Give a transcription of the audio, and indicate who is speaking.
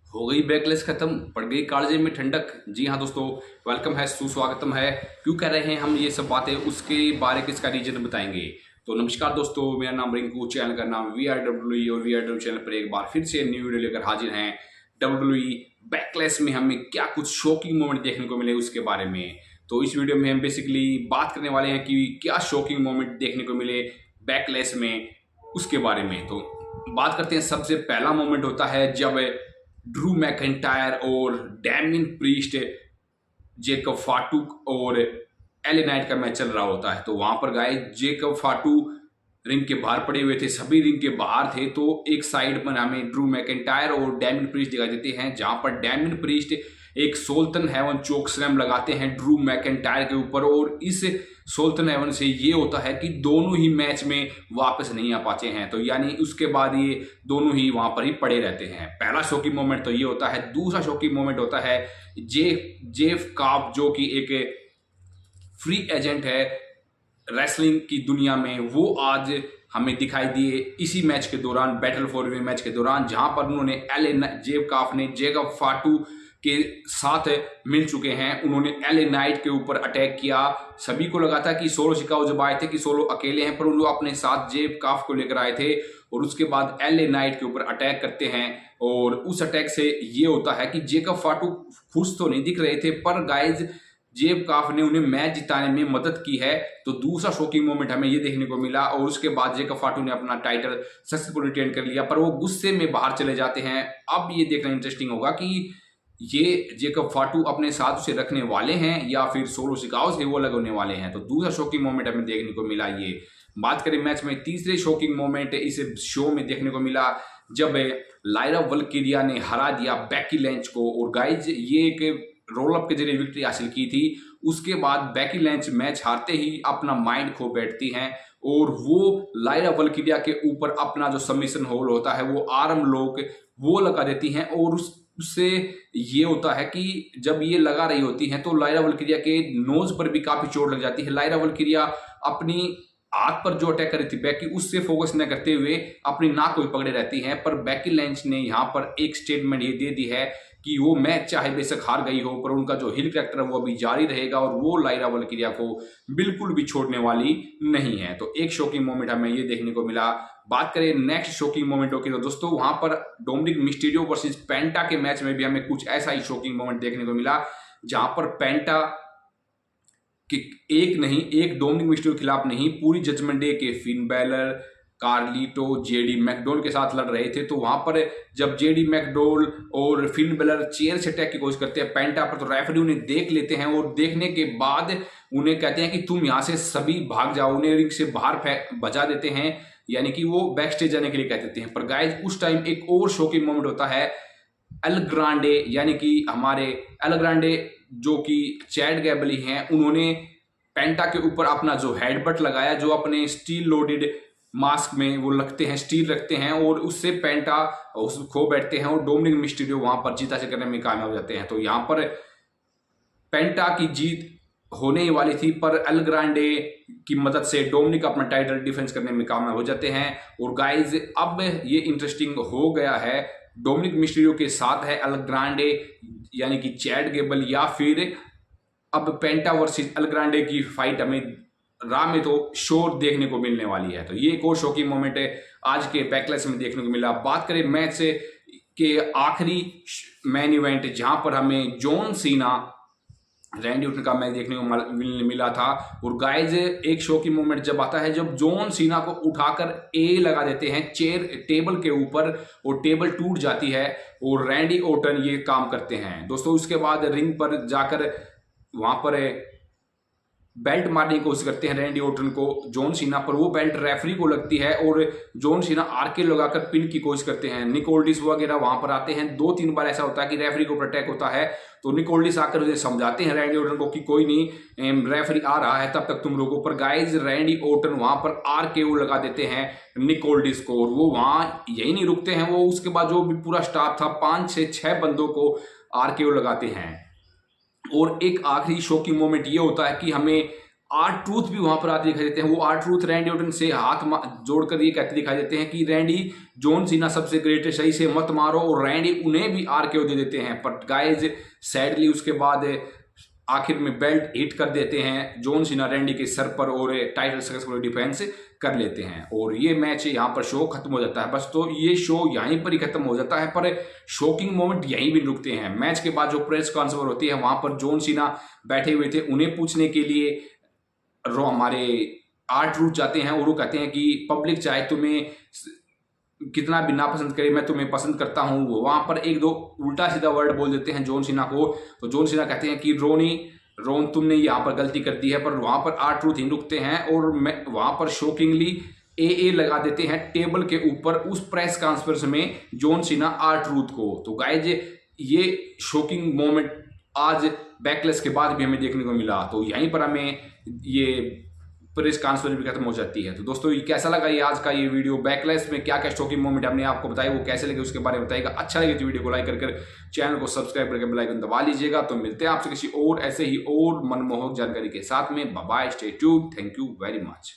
Speaker 1: हो गई बैकलेस खत्म, पड़ गई कालजे में ठंडक। जी हाँ दोस्तों, वेलकम है, सुस्वागतम है। क्यों कह रहे हैं हम ये सब बातें, उसके बारे में इसका रीजन बताएंगे। तो नमस्कार दोस्तों, मेरा नाम रिंकू, चैनल का नाम VRWE और VRW चैनल पर एक बार फिर से न्यू वीडियो लेकर हाजिर हैं। WWE बैकलेस में हमें क्या कुछ शॉकिंग मोमेंट देखने को मिले उसके बारे में। तो इस वीडियो में हम बेसिकली बात करने वाले हैं कि क्या शॉकिंग मोमेंट देखने को मिले बैकलेस में, उसके बारे में। तो बात करते हैं, सबसे पहला मोमेंट होता है जब ड्रू मैकिंटायर और डैमियन प्रीस्ट, जेकब फाटू और एले नाइट का मैच चल रहा होता है। तो वहां पर गाय जेकब फाटू रिंग के बाहर पड़े हुए थे, सभी रिंग के बाहर थे। तो एक साइड पर हमें ड्रू मैकिंटायर और डैमियन प्रीस्ट दिखाई देते हैं, जहां पर डैमियन प्रीस्ट एक सोल्टन हेवन चोक स्लैम लगाते हैं ड्रू मैकिंटायर के ऊपर। और इस सोल्टन हेवन से ये होता है कि दोनों ही मैच में वापस नहीं आ पाते हैं, तो यानी उसके बाद ये दोनों ही वहां पर ही पड़े रहते हैं। पहला शॉकिंग मोमेंट तो ये होता है। दूसरा शॉकिंग मोमेंट होता है जेफ काफ, जो कि एक फ्री एजेंट है रेसलिंग की दुनिया में, वो आज हमें दिखाई दिए इसी मैच के दौरान, बैटल फॉर वे मैच के दौरान, जहां पर उन्होंने जेफ काफ ने जेकब फाटू के साथ मिल चुके हैं। उन्होंने एले नाइट के ऊपर अटैक किया। सभी को लगा था कि सोलो शिकागो जब आए थे कि सोलो अकेले हैं, पर उन्होंने अपने साथ जेफ काफ को लेकर आए थे। और उसके बाद एले नाइट के ऊपर अटैक करते हैं। और उस अटैक से ये होता है कि जेकब फाटू खुश तो नहीं दिख रहे थे, पर गाइज जेब काफ ने उन्हें मैच जिताने में मदद की है। तो दूसरा शॉकिंग मोमेंट हमें ये देखने को मिला। और उसके बाद जेकब फाटू ने अपना टाइटल सक्सेसफुल रिटेन कर लिया, पर वो गुस्से में बाहर चले जाते हैं। अब ये देखना इंटरेस्टिंग होगा कि ये जेकब फाटू अपने साथ उसे रखने वाले हैं या फिर सोलो शिकागो से वो अलग होने वाले हैं। तो दूसरा शॉकिंग मोमेंट हमें देखने को मिला। ये बात करें मैच में, तीसरे शॉकिंग मोमेंट इस शो में देखने को मिला जब लायरा वल्किरिया ने हरा दिया बेकी लिंच को। और गाइज ये एक रोल अप के जरिए विक्ट्री हासिल की थी। उसके बाद बेकी लिंच मैच हारते ही अपना माइंड खो बैठती हैं और वो लायरा वल्किरिया के ऊपर अपना जो सबमिशन होल्ड होता है, वो आर्म लॉक वो लगा देती हैं। और उससे ये होता है कि जब ये लगा रही होती हैं तो लायरा वल्किरिया के नोज पर भी काफी चोट लग जाती है। लायरा वल्किरिया अपनी हाथ पर जो अटैक कर रही थी बेकी, उससे फोकस न करते हुए अपनी नाक को भी पकड़े रहती हैं। पर बेकी लिंच ने यहाँ पर एक स्टेटमेंट ये दे दी है कि वो मैच चाहे बेशक हार गई हो, पर उनका जो हिल कैरेक्टर है वो अभी जारी रहेगा और वो लायरा वल्किरिया को बिल्कुल भी छोड़ने वाली नहीं है। तो एक शॉकिंग मोमेंट हमें ये देखने को मिला। बात करें नेक्स्ट शॉकिंग मोमेंटों की, तो दोस्तों वहां पर डोमिनिक मिस्टीरियो वर्सेस पेंटा के मैच में भी हमें कुछ ऐसा ही शॉकिंग मोमेंट देखने को मिला, जहां पर पेंटा कि एक डोमिनिक मिस्टीरियो के खिलाफ नहीं, पूरी जजमेंट डे के Finn Balor, Carlito, JD McDowell के साथ लड़ रहे थे। तो वहां पर जब जेडी मैकडोल और फिन बैलर चेयर से अटैक की कोशिश करते हैं पेंटा पर, तो रेफरी उन्हें देख लेते हैं और देखने के बाद उन्हें कहते हैं कि तुम यहां से सभी भाग जाओ। उन्हें रिंग से बाहर बजा देते हैं, यानी कि वो बैक स्टेज जाने के लिए कह देते हैं। पर गाइज उस टाइम एक और शॉकिंग मोमेंट होता है। एल ग्रांडे, यानी कि हमारे एल ग्रांडे जो कि चैड गैबली हैं, उन्होंने पेंटा के ऊपर अपना जो हेडबट लगाया, जो अपने स्टील लोडेड मास्क में वो लगते हैं, स्टील रखते हैं, और उससे पेंटा खो बैठते हैं और डोमिनिक मिस्टीरियो वहां पर जीत हासिल करने में कामयाब हो जाते हैं। तो यहां पर पेंटा की जीत होने ही वाली थी, पर एल ग्रांडे की मदद से डोमिनिक अपना टाइटल डिफेंस करने में कामयाब हो जाते हैं। और गाइज अब ये इंटरेस्टिंग हो गया है, डोमिनिक मिस्टीरियो के साथ है एल ग्रांडे यानी कि चैड गेबल, या फिर अब पेंटा वर्सेस एल ग्रांडे की फाइट हमें राह में तो शोर देखने को मिलने वाली है। तो ये एक और शॉकिंग मोमेंट है आज के बैकलेस में देखने को मिला। बात करें मैच से के आखिरी मैन इवेंट, जहां पर हमें जॉन सीना रैंडी ऑर्टन का मैच देखने को मिला था। और गाइज एक शॉकिंग मोमेंट जब आता है जब जॉन सीना को उठाकर ए लगा देते हैं चेयर टेबल के ऊपर और टेबल टूट जाती है और रैंडी ऑर्टन ये काम करते हैं दोस्तों। उसके बाद रिंग पर जाकर वहां पर बेल्ट मारने की कोशिश करते हैं रैंडी ऑर्टन को जॉन सीना पर, वो बेल्ट रेफरी को लगती है और जॉन सीना आरके लगाकर पिन की कोशिश करते हैं। निक ओल्डिस वगैरह वहां पर आते हैं, 2-3 बार ऐसा होता है कि रेफरी को अटैक होता है, तो निक ओल्डिस आकर उसे समझाते हैं रैंडी ऑर्टन को कि कोई नहीं, रेफरी आ रहा है, तब तक तुम लोगों पर। गाइज रैंडी ऑर्टन वहां पर आरके लगा देते हैं निक ओल्डिस को, और वो वहां यही नहीं रुकते हैं, वो उसके बाद जो भी पूरा स्टाफ था 5 से 6 बंदों को आरके लगाते हैं। और एक आखिरी शॉकिंग मोमेंट ये होता है कि हमें R-Truth भी वहां पर आते दिखाई देते हैं। वो R-Truth रैंडी ऑर्टन से हाथ जोड़कर ये कहते दिखाई देते हैं कि रैंडी जॉन सीना सबसे ग्रेट है, सही से मत मारो, और रैंडी उन्हें भी RKO दे देते हैं। पर गाइज सैडली उसके बाद आखिर में बेल्ट हिट कर देते हैं जॉन सीना रैंडी के सर पर और टाइटल सक्सेसफुल डिफेंस कर लेते हैं और ये मैच यहाँ पर शो खत्म हो जाता है। बस तो ये शो यहीं पर ही खत्म हो जाता है, पर शॉकिंग मोमेंट यहीं भी रुकते हैं। मैच के बाद जो प्रेस कॉन्फ्रेंस होती है वहां पर जॉन सीना बैठे हुए थे, उन्हें पूछने के लिए हमारे R-Truth जाते हैं और वो कहते हैं कि पब्लिक चाहे तुम्हें कितना भी नापसंद करे, मैं तुम्हें पसंद करता हूं। वहां पर एक दो उल्टा सीधा वर्ड बोल देते हैं जॉन सीना को, तो जॉन सीना कहते हैं कि रोन तुमने यहाँ पर गलती कर दी है, पर वहां पर R-Truth ही रुकते हैं और वहां पर शॉकिंगली AA लगा देते हैं टेबल के ऊपर उस प्रेस कॉन्फ्रेंस में जॉन सीना R-Truth को। तो गाइज ये शॉकिंग मोमेंट आज बैकलेस के बाद भी हमें देखने को मिला। तो यहीं पर हमें ये प्रेस कॉन्फ्रेंस भी खत्म हो जाती है। तो दोस्तों ये कैसा लगा ये आज का ये वीडियो, बैकलेस में क्या क्या शॉकिंग मोमेंट हमने आपको बताया वो कैसे लगे उसके बारे में बताइएगा। अच्छा लगे तो वीडियो को लाइक कर चैनल को सब्सक्राइब करके बेल आइकन दबा लीजिएगा। तो मिलते हैं आपसे किसी और ऐसे ही और मनमोहक जानकारी के साथ में। Bye bye, stay tuned, thank you very much.